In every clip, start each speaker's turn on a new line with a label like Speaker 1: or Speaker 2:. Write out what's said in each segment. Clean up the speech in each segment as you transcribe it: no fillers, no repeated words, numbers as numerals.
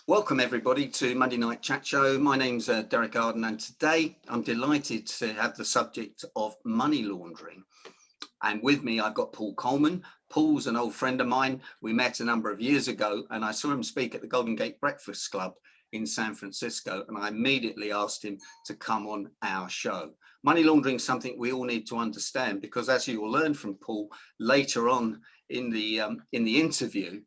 Speaker 1: Welcome everybody to Monday Night Chat Show. My name's Derek Arden, and today I'm delighted to have the subject of money laundering. And with me, I've got Paul Coleman. Paul's an old friend of mine. We met a number of years ago, and I saw him speak at the Golden Gate Breakfast Club in San Francisco, and I immediately asked him to come on our show. Money laundering is something we all need to understand, because as you will learn from Paul later on in the interview,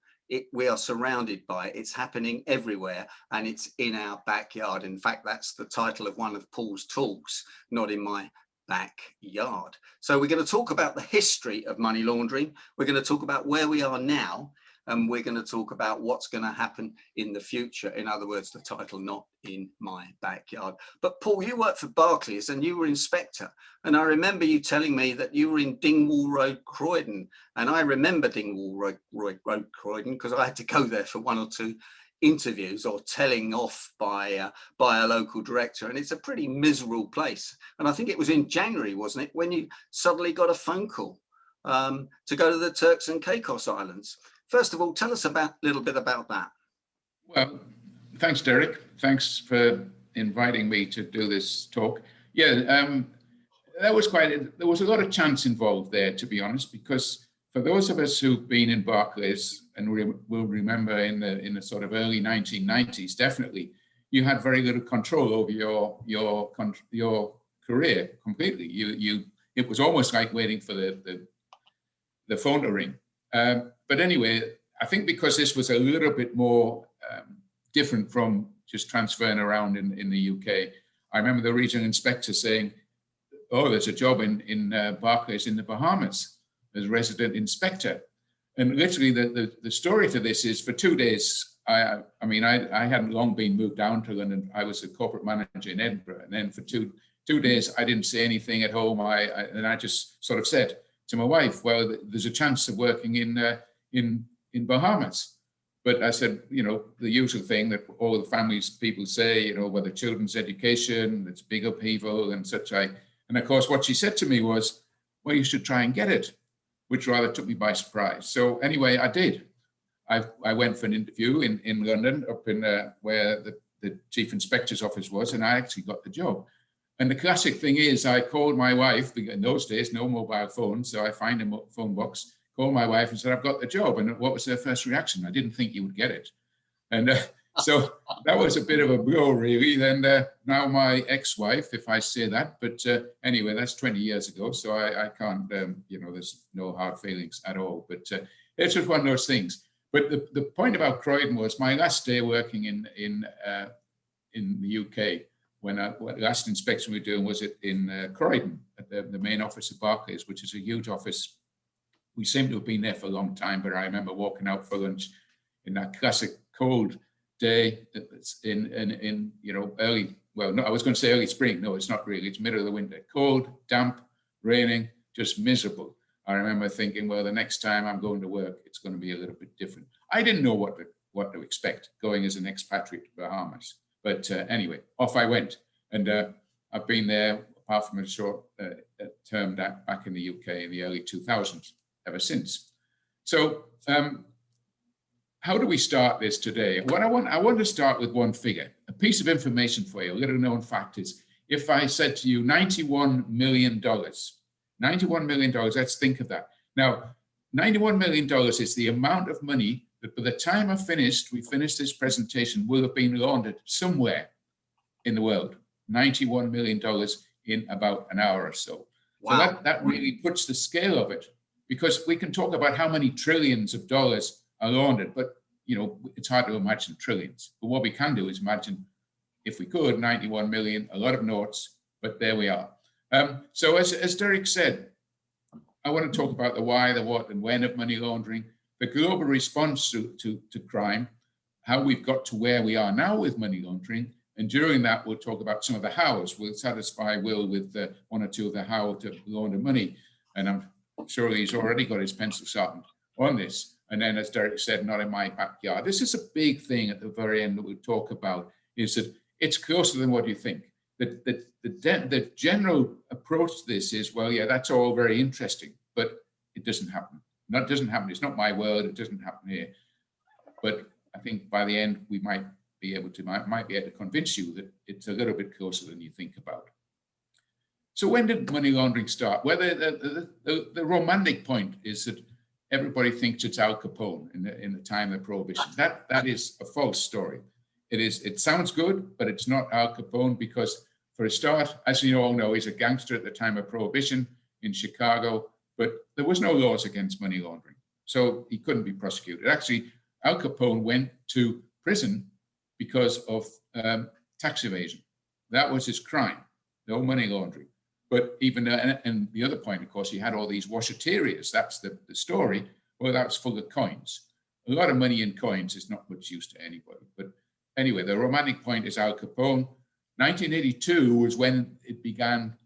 Speaker 1: we are surrounded by it. It's happening everywhere, and it's in our backyard. In fact, that's the title of one of Paul's talks, Not in My Backyard. So we're going to talk about the history of money laundering. We're going to talk about where we are now, and we're going to talk about what's going to happen in the future. In other words, the title, Not in My Backyard. But Paul, you worked for Barclays and you were inspector. And I remember you telling me that you were in Dingwall Road, Croydon. And I remember Dingwall Road, Croydon, because I had to go there for one or two interviews or telling off by a local director. And it's a pretty miserable place. And I think it was in January, wasn't it, when you suddenly got a phone call to go to the Turks and Caicos Islands. First of all, tell us a little bit about that.
Speaker 2: Well, thanks, Derek. Thanks for inviting me to do this talk. Yeah, there was a lot of chance involved there, to be honest, because for those of us who've been in Barclays and will remember in the sort of early 1990s, definitely, you had very little control over your career completely. It was almost like waiting for the phone to ring. But anyway, I think because this was a little bit more different from just transferring around in the UK, I remember the regional inspector saying, "Oh, there's a job in Barclays in the Bahamas as resident inspector." And literally the story to this is, for 2 days, I hadn't long been moved down to London. I was a corporate manager in Edinburgh. And then for two days, I didn't say anything at home. And I just sort of said to my wife, "Well, there's a chance of working in Bahamas." But I said, the usual thing that all the families people say, whether children's education, it's big upheaval and such like. And of course, what she said to me was, "Well, you should try and get it," which rather took me by surprise. So anyway, I did. I went for an interview in London, up in where the chief inspector's office was, and I actually got the job. And the classic thing is, I called my wife, because in those days, no mobile phones, so I find a phone box, called my wife and said, "I've got the job." And what was her first reaction? "I didn't think you would get it." And so that was a bit of a blow, really. Then now my ex-wife, if I say that, but anyway, that's 20 years ago, so I can't, there's no hard feelings at all. But it's just one of those things. But the point about Croydon was my last day working in the UK, when the last inspection we were doing was in Croydon, at the main office of Barclays, which is a huge office. We seem to have been there for a long time, but I remember walking out for lunch in that classic cold day. It's in early, well, no, I was going to say early spring. No, it's not really. It's middle of the winter. Cold, damp, raining, just miserable. I remember thinking, well, the next time I'm going to work, it's going to be a little bit different. I didn't know what to expect going as an expatriate to Bahamas. But anyway, off I went. And I've been there, apart from a short term back in the UK in the early 2000s, ever since. So how do we start this today? What I want to start with one figure, a piece of information for you. A little known fact is, if I said to you $91 million, $91 million, let's think of that. Now, $91 million is the amount of money that by the time we finished this presentation, will have been laundered somewhere in the world. $91 million in about an hour or so. Wow. So that really puts the scale of it, because we can talk about how many trillions of dollars are laundered, but it's hard to imagine trillions. But what we can do is imagine, if we could, 91 million, a lot of notes, but there we are. So as Derek said, I want to talk about the why, the what, and when of money laundering, the global response to crime, how we've got to where we are now with money laundering. And during that, we'll talk about some of the hows. We'll satisfy Will with one or two of the how to launder money. And I'm sure he's already got his pencil sharpened on this. And then, as Derek said, not in my backyard. This is a big thing at the very end that we'll talk about, is that it's closer than what you think. The general approach to this is, well, yeah, that's all very interesting, but it doesn't happen. It doesn't happen. It's not my world. It doesn't happen here. But I think by the end, we might be able to might be able to convince you that it's a little bit closer than you think about. So when did money laundering start? Well, the romantic point is that everybody thinks it's Al Capone in the time of Prohibition. That is a false story. It sounds good, but it's not Al Capone, because for a start, as you all know, he's a gangster at the time of Prohibition in Chicago, but there was no laws against money laundering, so he couldn't be prosecuted. Actually, Al Capone went to prison because of tax evasion. That was his crime, no money laundering. But even, and the other point, of course, he had all these washaterias. That's the story. Well, that's full of coins. A lot of money in coins is not much use to anybody. But anyway, the romantic point is Al Capone. 1982 was when it began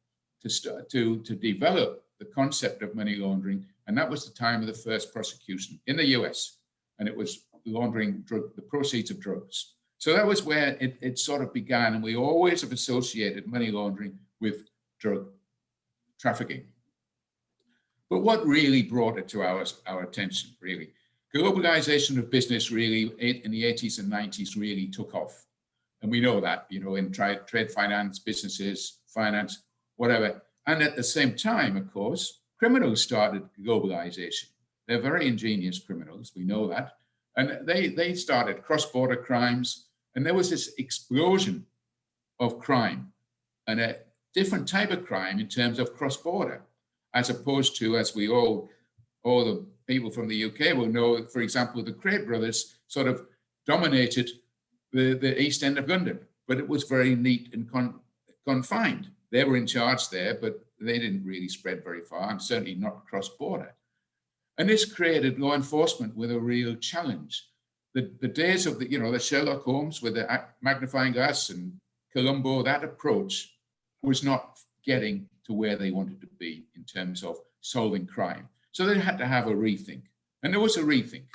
Speaker 2: to develop the concept of money laundering. And that was the time of the first prosecution in the US. And it was laundering the proceeds of drugs. So that was where it sort of began. And we always have associated money laundering with drug trafficking. But what really brought it to our attention, really? Globalization of business really in the 80s and 90s really took off. And we know that, in trade finance, businesses, finance, whatever. And at the same time, of course, criminals started globalization. They're very ingenious criminals, we know that. And they started cross-border crimes. And there was this explosion of crime and a different type of crime in terms of cross-border, as opposed to, as we all the people from the UK will know, for example, the Craig brothers sort of dominated the East End of London, but it was very neat and confined. They were in charge there, but they didn't really spread very far, and certainly not cross-border. And this created law enforcement with a real challenge. The days of the Sherlock Holmes with the magnifying glass and Columbo, that approach was not getting to where they wanted to be in terms of solving crime. So they had to have a rethink. And there was a rethink,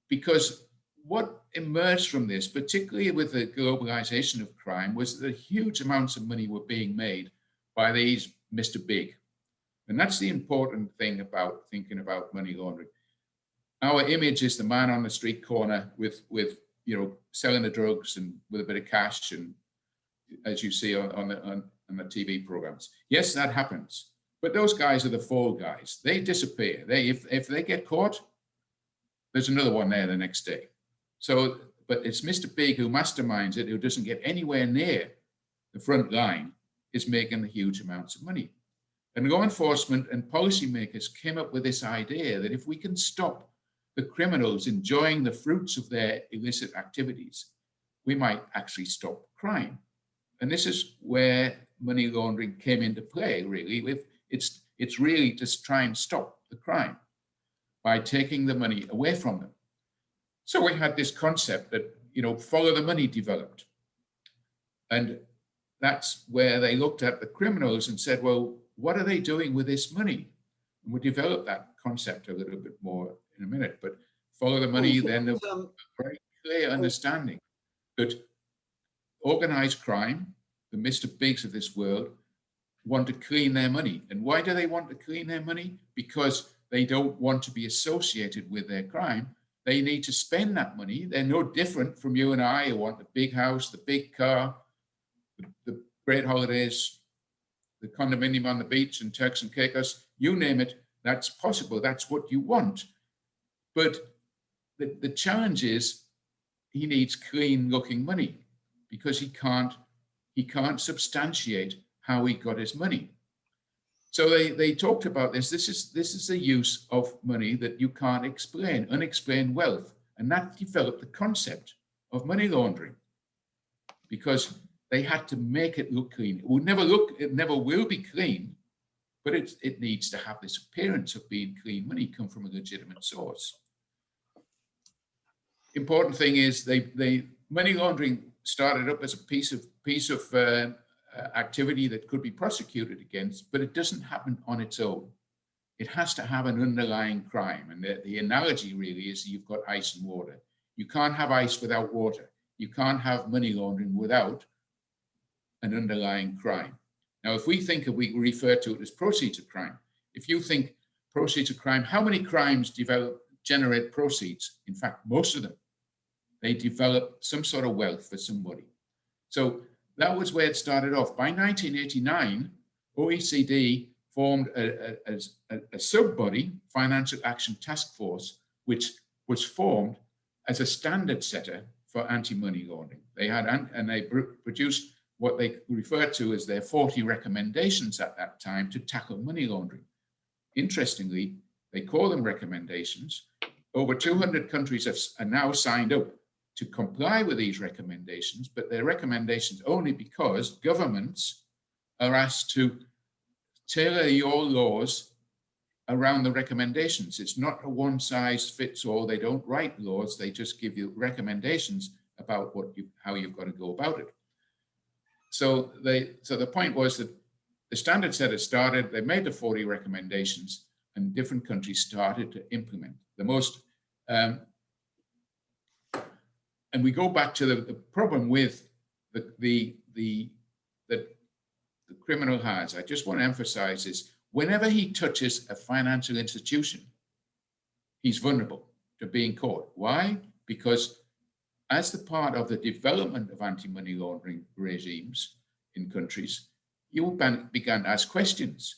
Speaker 2: because what emerged from this, particularly with the globalization of crime, was that huge amounts of money were being made by these Mr. Big. And that's the important thing about thinking about money laundering. Our image is the man on the street corner with selling the drugs and with a bit of cash, and as you see on the TV programs. Yes, that happens. But those guys are the fall guys. They disappear. If they get caught, there's another one there the next day. So, but it's Mr. Big who masterminds it, who doesn't get anywhere near the front line, is making the huge amounts of money. And law enforcement and policymakers came up with this idea that if we can stop the criminals enjoying the fruits of their illicit activities, we might actually stop crime. And this is where money laundering came into play, really. It's really to try and stop the crime by taking the money away from them. So we had this concept that, follow the money developed. And that's where they looked at the criminals and said, well, what are they doing with this money? And we developed that concept a little bit more in a minute, but follow the money, then the very clear understanding that organized crime, the Mr. Bigs of this world, want to clean their money. And why do they want to clean their money? Because they don't want to be associated with their crime. They need to spend that money. They're no different from you and I, who want the big house, the big car, the great holidays, the condominium on the beach and Turks and Caicos, you name it, that's possible. That's what you want. But the challenge is he needs clean looking money, because he can't substantiate how he got his money. So they talked about this. This is the use of money that you can't explain, unexplained wealth. And that developed the concept of money laundering, because they had to make it look clean. It never will be clean, but it needs to have this appearance of being clean money, come from a legitimate source. Important thing is money laundering started up as a piece of activity that could be prosecuted against, but it doesn't happen on its own. It has to have an underlying crime. And the analogy really is you've got ice and water. You can't have ice without water. You can't have money laundering without an underlying crime. Now, if we refer to it as proceeds of crime, if you think proceeds of crime, how many crimes generate proceeds? In fact, most of them. they develop some sort of wealth for somebody. So that was where it started off. By 1989, OECD formed a sub-body, Financial Action Task Force, which was formed as a standard setter for anti-money laundering. They had, and they produced what they referred to as their 40 recommendations at that time to tackle money laundering. Interestingly, they call them recommendations. Over 200 countries are now signed up to comply with these recommendations, but they're recommendations only because governments are asked to tailor your laws around the recommendations. It's not a one size fits all. They don't write laws. They just give you recommendations about how you've got to go about it. So the point was that the standard setter started, they made the 40 recommendations, and different countries started to implement the most. And we go back to the problem with the criminal has. I just want to emphasize is whenever he touches a financial institution, he's vulnerable to being caught. Why? Because as the part of the development of anti-money laundering regimes in countries, you began to ask questions.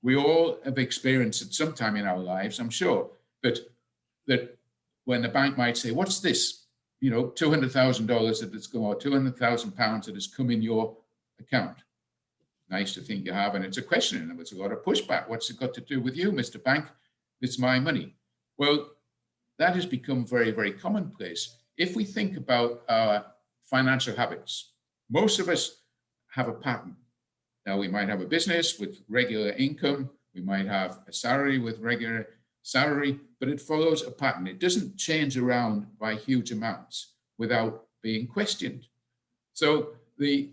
Speaker 2: We all have experienced at some time in our lives, I'm sure, that when the bank might say, what's this? You know, $200,000 that has come, or £200,000 that has come in your account. Nice to think you have, and it's a question, and it's a lot of pushback. What's it got to do with you, Mr. Bank? It's my money. Well, that has become very, very commonplace. If we think about our financial habits, most of us have a pattern. Now, we might have a business with regular income. We might have a salary with regular salary, but it follows a pattern. It doesn't change around by huge amounts without being questioned. So the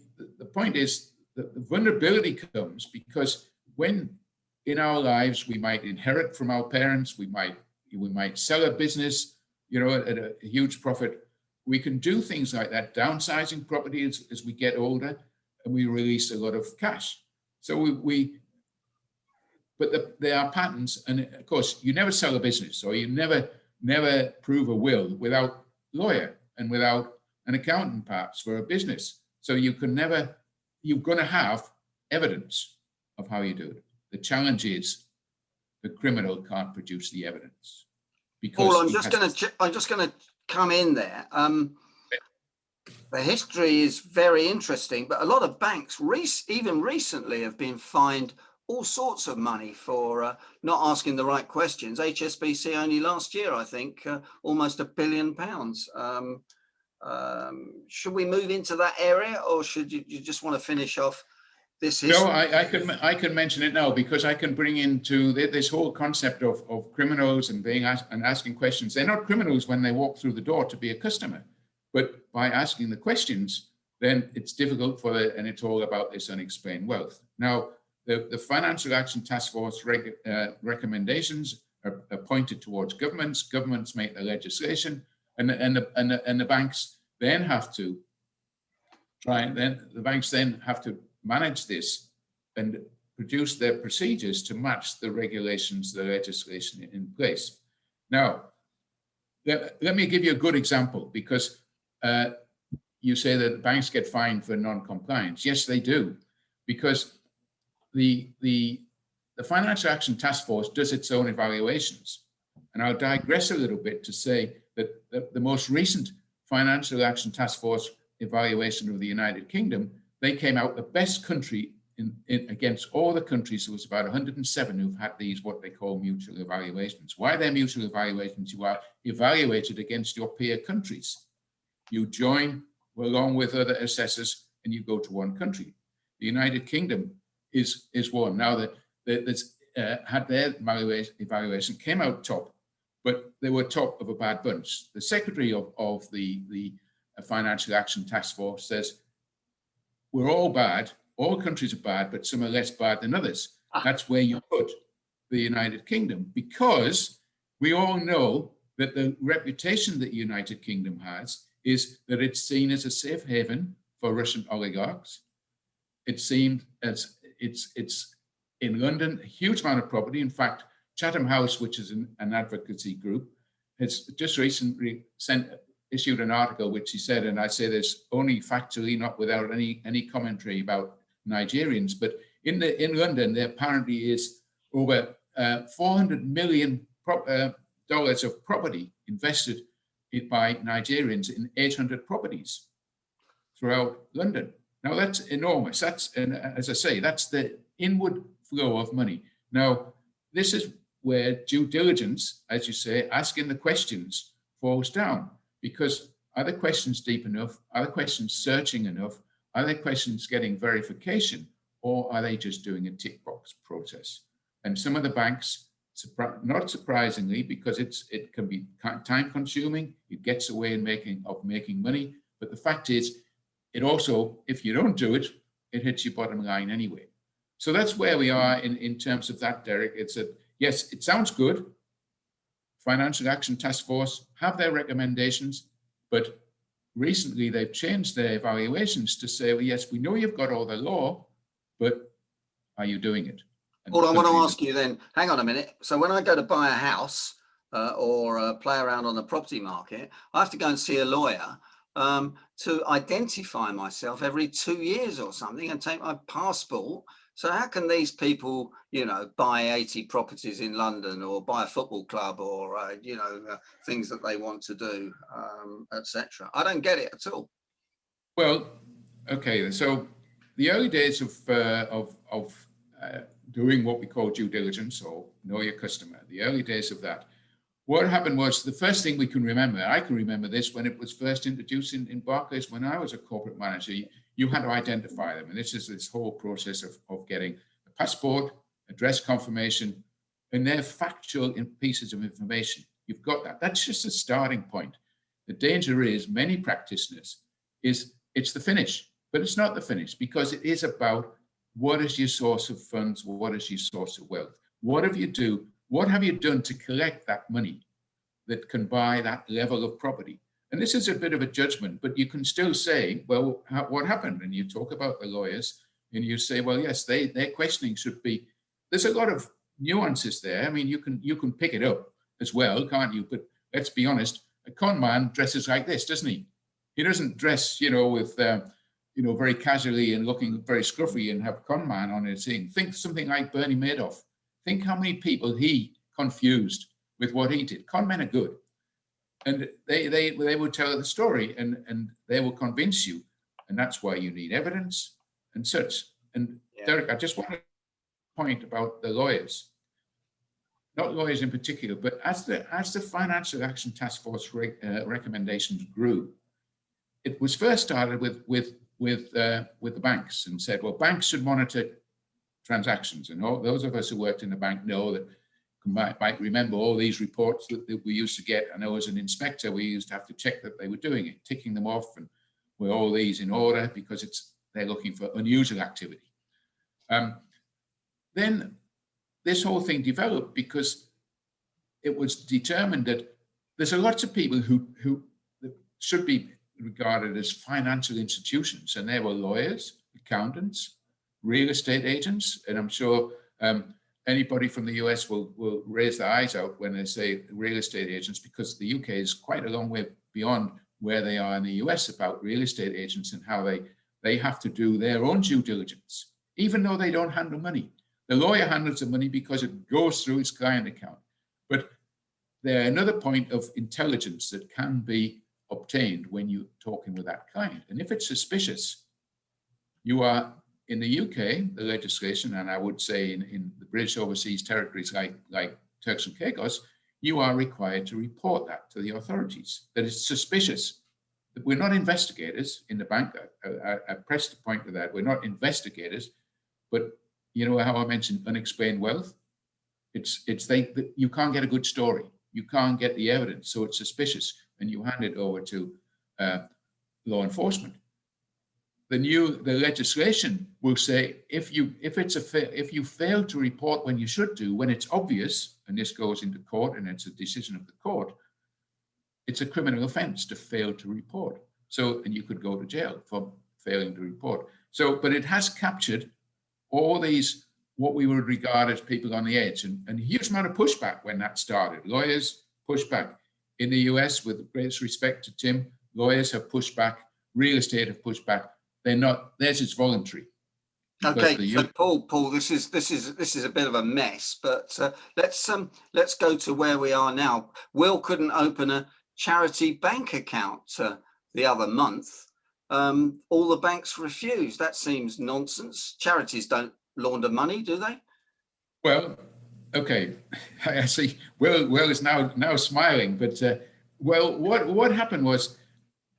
Speaker 2: point is that the vulnerability comes because when in our lives we might inherit from our parents, we might sell a business, you know, at a huge profit. We can do things like that, downsizing property as we get older, and we release a lot of cash. So but there are patterns, and of course, you never sell a business, or you never prove a will without a lawyer and without an accountant, perhaps, for a business. So you're going to have evidence of how you do it. The challenge is the criminal can't produce the evidence.
Speaker 1: Paul, I'm just going to come in there. The history is very interesting, but a lot of banks, even recently, have been fined all sorts of money for not asking the right questions. HSBC only last year, I think, almost £1 billion. Should we move into that area, or should you just want to finish off this history?
Speaker 2: No, I can mention it now, because I can bring into this whole concept of criminals and asking questions. They're not criminals when they walk through the door to be a customer, but by asking the questions, then it's difficult and it's all about this unexplained wealth. Now, the Financial Action Task Force recommendations are pointed towards governments. Governments make the legislation, and the banks then have to manage this and produce their procedures to match the regulations, the legislation in place. Now, let me give you a good example, because you say that banks get fined for non-compliance. Yes, they do, because the Financial Action Task Force does its own evaluations. And I'll digress a little bit to say that the most recent Financial Action Task Force evaluation of the United Kingdom, they came out the best country against all the countries. There was about 107 who've had these, what they call mutual evaluations. Why they're mutual evaluations? You are evaluated against your peer countries. You join along with other assessors and you go to one country. The United Kingdom is one. Now that had their evaluation, came out top, but they were top of a bad bunch. The secretary of the Financial Action Task Force says, we're all bad, all countries are bad, but some are less bad than others. That's where you put the United Kingdom, because we all know that the reputation that the United Kingdom has is that it's seen as a safe haven for Russian oligarchs. It's seen as it's in London, a huge amount of property. In fact, Chatham House, which is an advocacy group, has just recently issued an article which he said, and I say this only factually, not without any commentary about Nigerians, but in London there apparently is over $400 million dollars of property invested by Nigerians in 800 properties throughout London. Now that's enormous. That's, and as I say, that's the inward flow of money. Now, this is where due diligence, as you say, asking the questions falls down, because are the questions deep enough? Are the questions searching enough? Are the questions getting verification, or are they just doing a tick box process? And some of the banks, not surprisingly, because it can be time consuming, it gets away in making money. But the fact is, it also, if you don't do it, it hits your bottom line anyway. So that's where we are in terms of that, Derek. It's a, yes, it sounds good. Financial Action Task Force have their recommendations, but recently they've changed their evaluations to say, well, yes, we know you've got all the law, but are you doing it?
Speaker 1: Well, I want to ask you then, hang on a minute. So when I go to buy a house or play around on the property market, I have to go and see a lawyer to identify myself every 2 years or something and take my passport. So how can these people, you know, buy 80 properties in London or buy a football club or, you know, things that they want to do, etc.? I don't get it at all.
Speaker 2: Well, okay. So the early days of doing what we call due diligence or know your customer, the early days of that, what happened was the first thing we can remember, I can remember this when it was first introduced in Barclays when I was a corporate manager, you had to identify them. And this is this whole process of getting a passport, address confirmation, and they're factual pieces of information. You've got that. That's just a starting point. The danger is many practitioners it's the finish, but it's not the finish, because it is about what is your source of funds? What is your source of wealth? What have you done to collect that money that can buy that level of property? And this is a bit of a judgment, but you can still say, well, what happened? And you talk about the lawyers and you say, well, yes, their questioning should be, there's a lot of nuances there. I mean, you can pick it up as well, can't you? But let's be honest, a con man dresses like this, doesn't he? He doesn't dress, you know, with, you know, very casually and looking very scruffy and have con man on his thing. Think something like Bernie Madoff. Think how many people he confused with what he did. Con men are good. And they will tell the story and they will convince you. And that's why you need evidence and such. And yeah. Derek, I just want to point about the lawyers, not lawyers in particular, but as the Financial Action Task Force recommendations grew, it was first started with the banks and said, well, banks should monitor transactions. And all those of us who worked in the bank know that might remember all these reports that we used to get. I know as an inspector, we used to have to check that they were doing it, ticking them off, and were all these in order, because they're looking for unusual activity. Then this whole thing developed because it was determined that there's lots of people who should be regarded as financial institutions, and there were lawyers, accountants, real estate agents, and I'm sure anybody from the US will raise their eyes out when they say real estate agents, because the UK is quite a long way beyond where they are in the US about real estate agents and how they have to do their own due diligence, even though they don't handle money. The lawyer handles the money because it goes through his client account. But there's another point of intelligence that can be obtained when you're talking with that client. And if it's suspicious, you are, in the UK, the legislation, and I would say in the British overseas territories like Turks and Caicos, you are required to report that to the authorities, that it's suspicious. That we're not investigators in the bank. I pressed the point to that. We're not investigators, but you know how I mentioned unexplained wealth? You can't get a good story. You can't get the evidence, so it's suspicious, and you hand it over to law enforcement. The legislation will say if you fail to report when you should do, when it's obvious, and this goes into court and it's a decision of the court, it's a criminal offense to fail to report. So, and you could go to jail for failing to report. So, but it has captured all these, what we would regard as people on the edge, and a huge amount of pushback when that started. Lawyers push back. in the US, with the greatest respect to Tim, lawyers have pushed back, real estate have pushed back. They're not, theirs is voluntary.
Speaker 1: Okay, so Paul, this is a bit of a mess, but let's go to where we are now. Will couldn't open a charity bank account the other month. All the banks refused. That seems nonsense. Charities don't launder money, do they?
Speaker 2: Well, okay, I see. Will is now smiling, but well, what happened was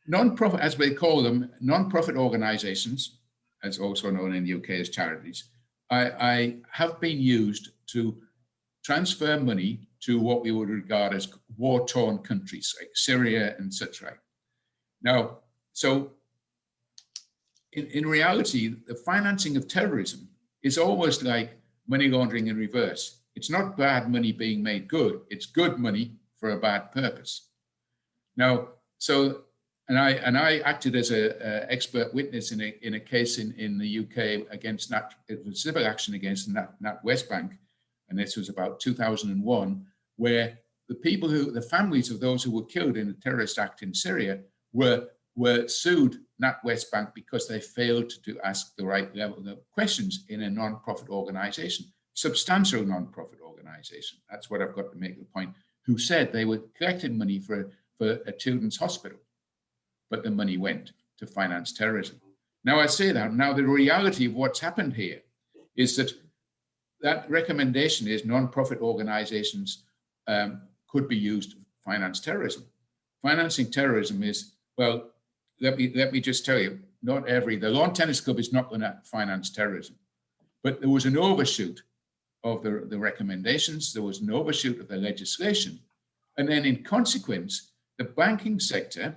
Speaker 2: non-profit, as we call them, non-profit organisations, as also known in the UK as charities, I have been used to transfer money to what we would regard as war-torn countries like Syria and such like. Now, so in reality, the financing of terrorism is almost like money laundering in reverse. It's not bad money being made good. It's good money for a bad purpose. Now, so, and I acted as a expert witness in a case in the UK against it was civil action against NatWest Bank, and this was about 2001, where the families of those who were killed in the terrorist act in Syria were sued NatWest Bank because they failed to ask the right level of questions in a non-profit organization, substantial non-profit organization. That's what I've got to make the point, who said they were collecting money for a children's hospital, but the money went to finance terrorism. Now I say that, now the reality of what's happened here is that recommendation is non-profit organizations could be used to finance terrorism. Financing terrorism is, well, let me just tell you, the lawn tennis club is not going to finance terrorism, but there was an overshoot of the recommendations, there was an overshoot of the legislation, and then in consequence, the banking sector,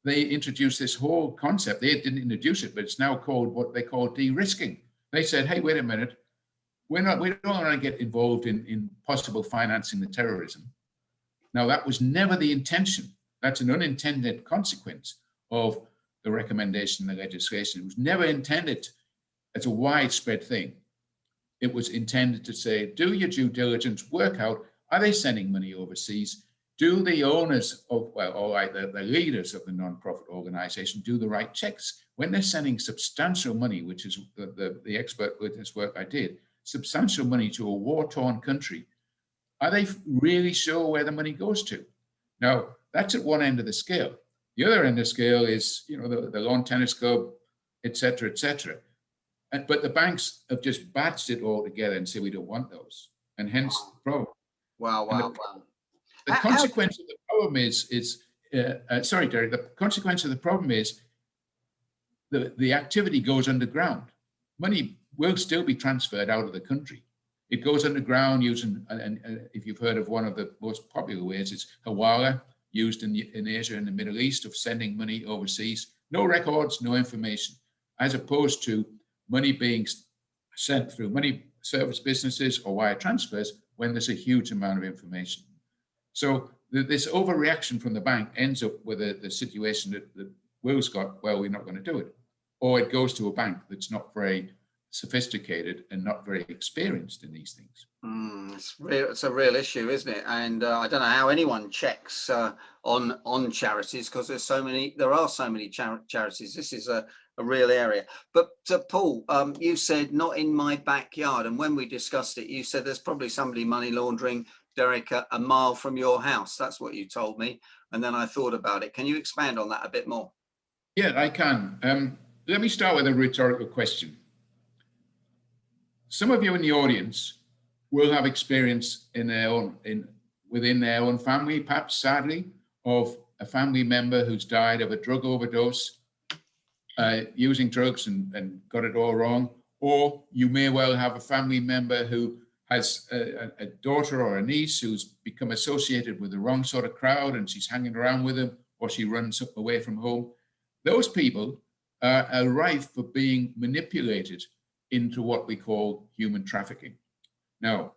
Speaker 2: they introduced this whole concept. They didn't introduce it, but it's now called what they call de-risking. They said, hey, wait a minute, we don't want to get involved in possible financing the terrorism. Now, that was never the intention. That's an unintended consequence of the recommendation in the legislation. It was never intended as a widespread thing. It was intended to say, do your due diligence, work out, are they sending money overseas? Do the owners of, well, all right, the leaders of the non-profit organization do the right checks? When they're sending substantial money, which is the expert witness work I did, substantial money to a war-torn country, are they really sure where the money goes to? Now, that's at one end of the scale. The other end of the scale is, the lawn tennis club, et cetera, et cetera. But the banks have just batched it all together and say we don't want those, and hence the problem.
Speaker 1: Wow.
Speaker 2: The consequence of the problem is sorry, Derek. The consequence of the problem is the activity goes underground. Money will still be transferred out of the country. It goes underground using, and if you've heard of one of the most popular ways, it's Hawala, used in Asia and the Middle East, of sending money overseas. No records, no information, as opposed to money being sent through money service businesses or wire transfers when there's a huge amount of information. So this overreaction from the bank ends up with the situation that Will's got, well, we're not going to do it. Or it goes to a bank that's not very sophisticated and not very experienced in these things.
Speaker 1: It's a real issue, isn't it? And I don't know how anyone checks on charities, because there are so many charities. This is a real area. But Paul, you said not in my backyard, and when we discussed it, you said there's probably somebody money laundering, Derek, a mile from your house. That's what you told me, and then I thought about it. Can you expand on that a bit more?
Speaker 2: Yeah, I can. Let me start with a rhetorical question. Some of you in the audience will have experience within their own family, perhaps sadly, of a family member who's died of a drug overdose, using drugs and got it all wrong. Or you may well have a family member who has a daughter or a niece who's become associated with the wrong sort of crowd and she's hanging around with them, or she runs away from home. Those people are rife for being manipulated into what we call human trafficking. Now,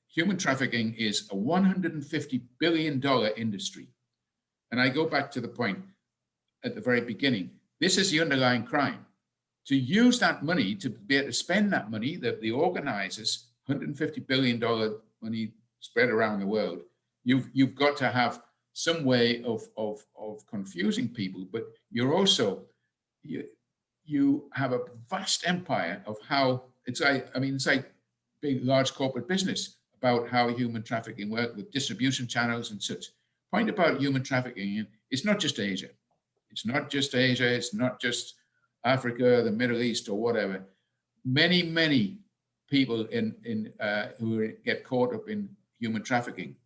Speaker 2: human trafficking is a $150 billion industry. And I go back to the point at the very beginning. This is the underlying crime. To use that money, to be able to spend that money, that the organizers, $150 billion money spread around the world, You've got to have some way of confusing people, but you're also, you have a vast empire of how it's like, I mean, it's like big, large corporate business about how human trafficking work with distribution channels and such. Point about human trafficking, it's not just Asia. It's not just Asia. It's not just Africa, the Middle East, or whatever. Many people who get caught up in human trafficking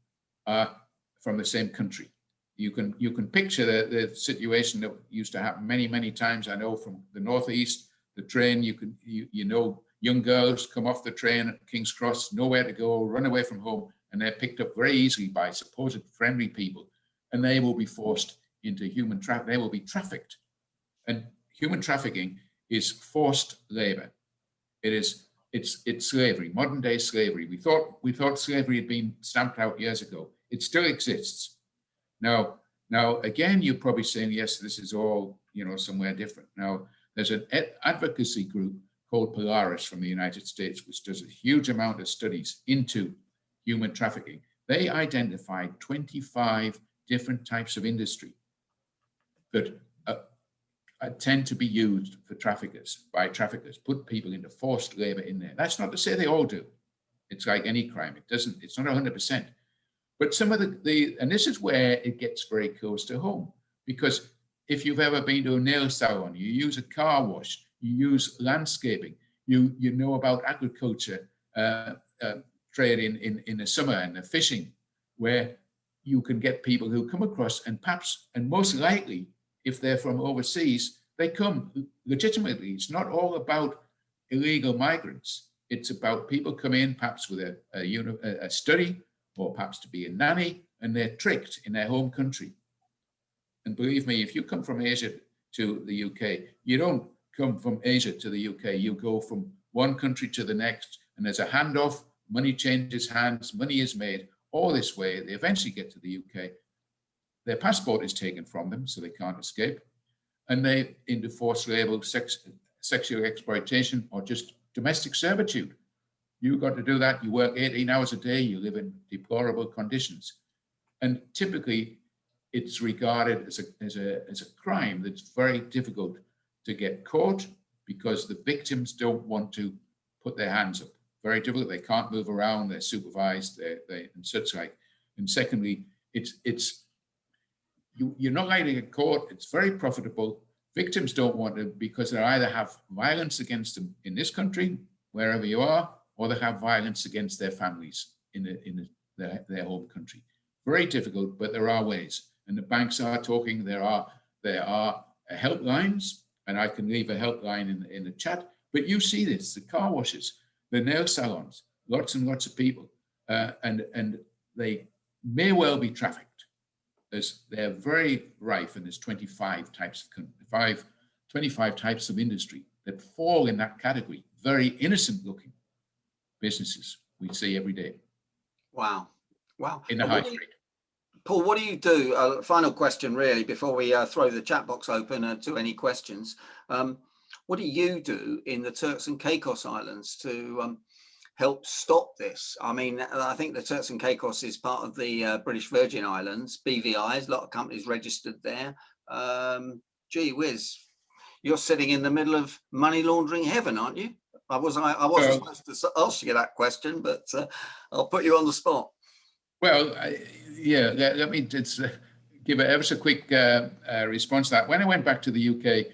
Speaker 2: are from the same country. You can picture the situation that used to happen many times. I know from the Northeast, the train, you know young girls come off the train at King's Cross, nowhere to go, run away from home, and they're picked up very easily by supposed friendly people, and they will be forced into human trafficking. They will be trafficked, and human trafficking is forced labor. It's slavery, modern day slavery. We thought slavery had been stamped out years ago. It still exists. Now again, you're probably saying, yes, this is all, somewhere different. Now, there's an advocacy group called Polaris from the United States, which does a huge amount of studies into human trafficking. They identified 25 different types of industry that tend to be used for by traffickers, put people into forced labor in there. That's not to say they all do. It's like any crime. It's not 100%. But some of and this is where it gets very close to home, because if you've ever been to a nail salon, you use a car wash, you use landscaping, you know about agriculture, trade in the summer and the fishing, where you can get people who come across and perhaps, and most likely, if they're from overseas, they come legitimately. It's not all about illegal migrants. It's about people come in perhaps with a study, or perhaps to be a nanny, and they're tricked in their home country. And believe me, if you come from Asia to the UK, you don't come from Asia to the UK. You go from one country to the next, and there's a handoff, money changes hands, money is made, all this way. They eventually get to the UK. Their passport is taken from them, so they can't escape. And they into forced labor, sexual exploitation, or just domestic servitude. You've got to do that. You work 18 hours a day. You live in deplorable conditions. And typically, it's regarded as a crime that's very difficult to get caught, because the victims don't want to put their hands up. Very difficult. They can't move around. They're supervised. They and such like. And secondly, you're not likely to get caught. It's very profitable. Victims don't want to, because they either have violence against them in this country, wherever you are, or they have violence against their families in their home country. Very difficult, but there are ways. And the banks are talking. There are helplines, and I can leave a helpline in the chat. But you see this: the car washes, the nail salons, lots and lots of people, and they may well be trafficked. They're very rife, and there's 25 types of industry that fall in that category. Very innocent-looking businesses we see every day. Wow. In the high street.
Speaker 1: Paul, what do you do? Final question, really, before we throw the chat box open to any questions. What do you do in the Turks and Caicos Islands to help stop this? I mean, I think the Turks and Caicos is part of the British Virgin Islands, BVI, a lot of companies registered there. Gee whiz, you're sitting in the middle of money laundering heaven, aren't you? I wasn't supposed to ask you that question, but I'll put you on the spot.
Speaker 2: Well, let me just give ever so quick response to that. When I went back to the UK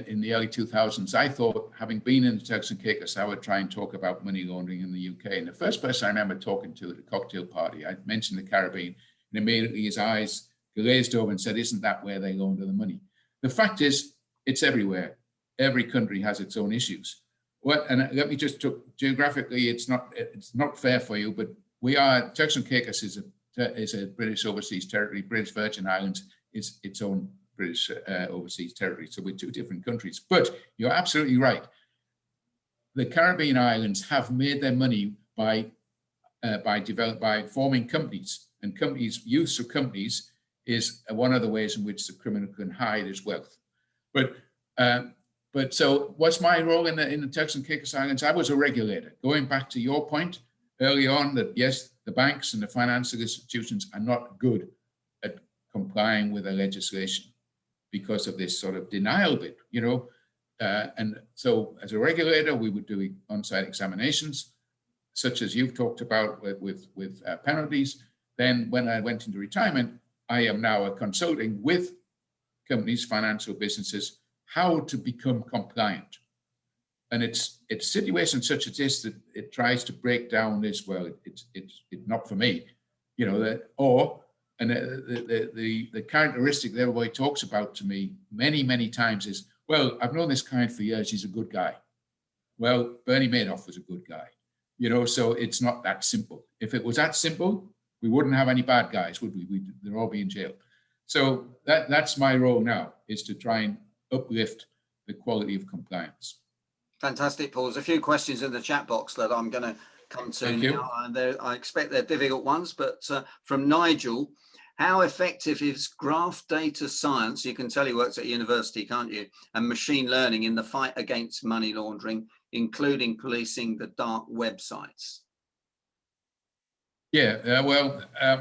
Speaker 2: in the early 2000s, I thought, having been in the Turks and Caicos, I would try and talk about money laundering in the UK. And the first person I remember talking to at a cocktail party, I mentioned the Caribbean, and immediately his eyes glazed over and said, "Isn't that where they launder the money?" The fact is, it's everywhere. Every country has its own issues. And let me just geographically, it's not fair for you, but Turks and Caicos is a British overseas territory. British Virgin Islands is its own British overseas territory. So we're two different countries. But you're absolutely right. The Caribbean islands have made their money by forming companies, and use of companies is one of the ways in which the criminal can hide his wealth. But so what's my role in the Turks and Caicos Islands? I was a regulator. Going back to your point early on, that yes, the banks and the financial institutions are not good at complying with the legislation because of this sort of denial bit, and so as a regulator, we would do on-site examinations, such as you've talked about with penalties. Then when I went into retirement, I am now consulting with companies, financial businesses, how to become compliant. And it's situations such as this that it tries to break down this, well, it's not for me, the characteristic that everybody talks about to me many times is, well, I've known this client for years, he's a good guy. Well, Bernie Madoff was a good guy, so it's not that simple. If it was that simple, we wouldn't have any bad guys, would we? They'd all be in jail. So that's my role now, is to try and uplift the quality of compliance.
Speaker 1: Fantastic, Paul. There's a few questions in the chat box that I'm going to come to now. And I expect they're difficult ones, but from Nigel, how effective is graph data science? You can tell he works at university, can't you? And machine learning in the fight against money laundering, including policing the dark websites?
Speaker 2: Yeah,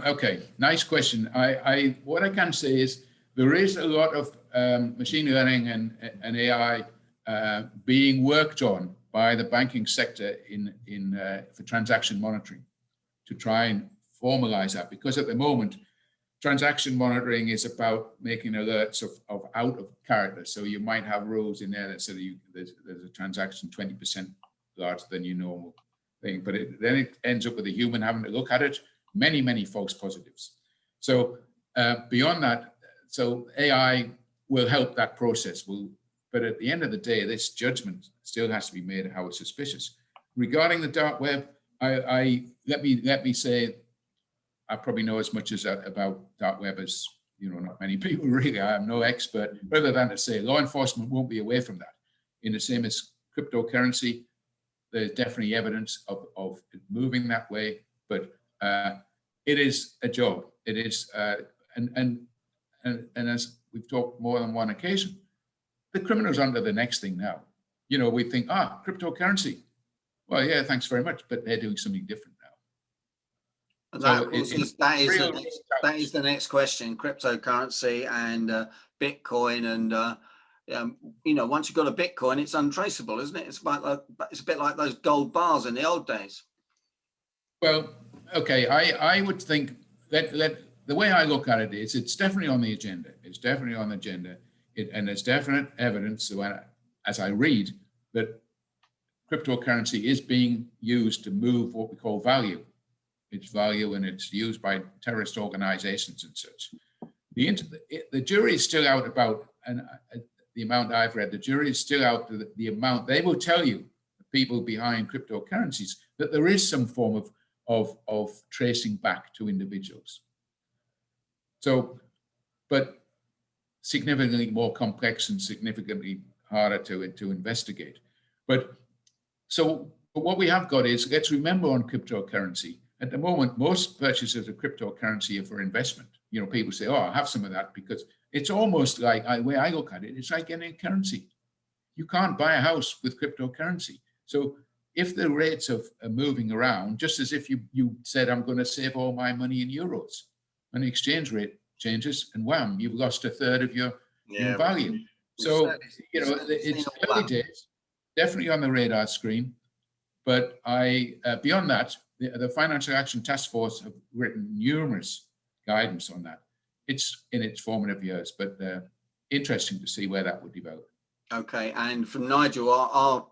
Speaker 2: okay, nice question. What I can say is there is a lot of machine learning and AI being worked on by the banking sector for transaction monitoring to try and formalize that, because at the moment transaction monitoring is about making alerts of out of character. So you might have rules in there that say there's a transaction 20% larger than your normal thing, but then it ends up with a human having to look at it, many false positives. So beyond that, so AI will help that process. But at the end of the day, this judgment still has to be made of how it's suspicious. Regarding the dark web, let me say, I probably know as much about dark web as not many people really. I am no expert, rather than to say law enforcement won't be away from that. In the same as cryptocurrency, there's definitely evidence of it moving that way, but it is a job. It is, and as we've talked more than one occasion, the criminals onto the next thing now. We think, cryptocurrency. Well, yeah, thanks very much, but they're doing something different now.
Speaker 1: And that is the next question: cryptocurrency and Bitcoin, and once you've got a Bitcoin, it's untraceable, isn't it? It's a bit like those gold bars in the old days.
Speaker 2: Well, okay, I would think that the way I look at it is it's definitely on the agenda. It's definitely on the agenda, and there's definite evidence as I read that cryptocurrency is being used to move what we call value. Its value, and it's used by terrorist organizations and such. The jury is still out about, and the amount I've read, the jury is still out to the amount. They will tell you, the people behind cryptocurrencies, that there is some form of tracing back to individuals. So, but significantly more complex and significantly harder to investigate. But what we have got is, let's remember on cryptocurrency, at the moment, most purchases of cryptocurrency are for investment. People say, I have some of that, because it's almost like, the way I look at it, it's like any currency. You can't buy a house with cryptocurrency. So if the rates are moving around, just as if you said, I'm going to save all my money in euros, and the exchange rate changes, and wham, you've lost a third of your value. So, it's early days, definitely on the radar screen. But beyond that, the Financial Action Task Force have written numerous guidance on that. It's in its formative years, but interesting to see where that would develop.
Speaker 1: Okay, and from Nigel, are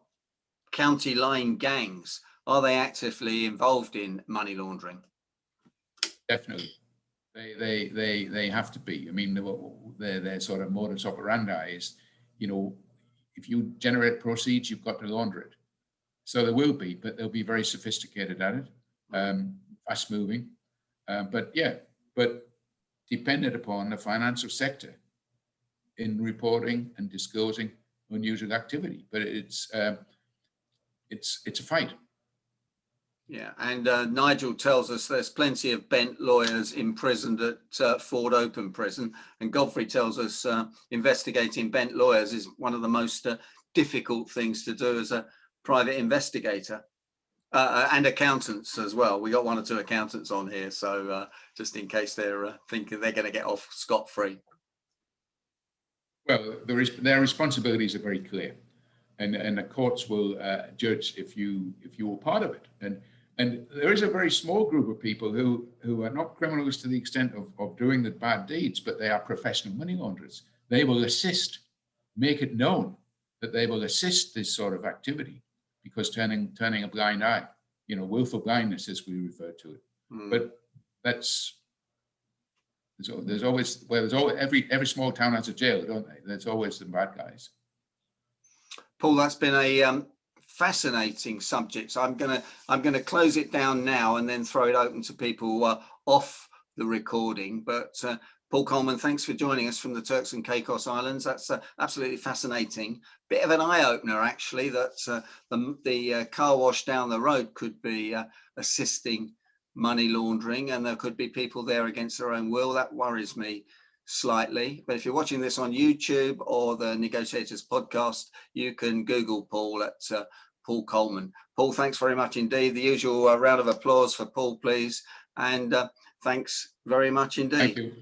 Speaker 1: county line gangs, are they actively involved in money laundering?
Speaker 2: Definitely, they have to be. I mean, their sort of modus operandi is, if you generate proceeds, you've got to launder it. So there will be, but they'll be very sophisticated at it, fast moving. But dependent upon the financial sector in reporting and disclosing unusual activity. But it's a fight.
Speaker 1: Yeah, and Nigel tells us there's plenty of bent lawyers imprisoned at Ford Open Prison, and Godfrey tells us investigating bent lawyers is one of the most difficult things to do as a private investigator. And accountants as well. We got 1 or 2 accountants on here, so just in case they're thinking they're going to get off scot-free.
Speaker 2: Well, their responsibilities are very clear, and the courts will judge if you were part of it. And there is a very small group of people who are not criminals to the extent of doing the bad deeds, but they are professional money launderers. They will assist, make it known that they will assist this sort of activity, because turning a blind eye, willful blindness, as we refer to it. But there's always every small town has a jail, don't they? There's always the bad guys.
Speaker 1: Paul, that's been a fascinating subject. So I'm gonna close it down now and then throw it open to people off the recording. But Paul Coleman, thanks for joining us from the Turks and Caicos Islands. That's absolutely fascinating. Bit of an eye-opener, actually, that the car wash down the road could be assisting money laundering, and there could be people there against their own will. That worries me slightly. But if you're watching this on YouTube or the Negotiators podcast, you can Google Paul at Paul Coleman. Paul, thanks very much indeed. The usual round of applause for Paul, please. And thanks very much indeed.
Speaker 2: Thank you.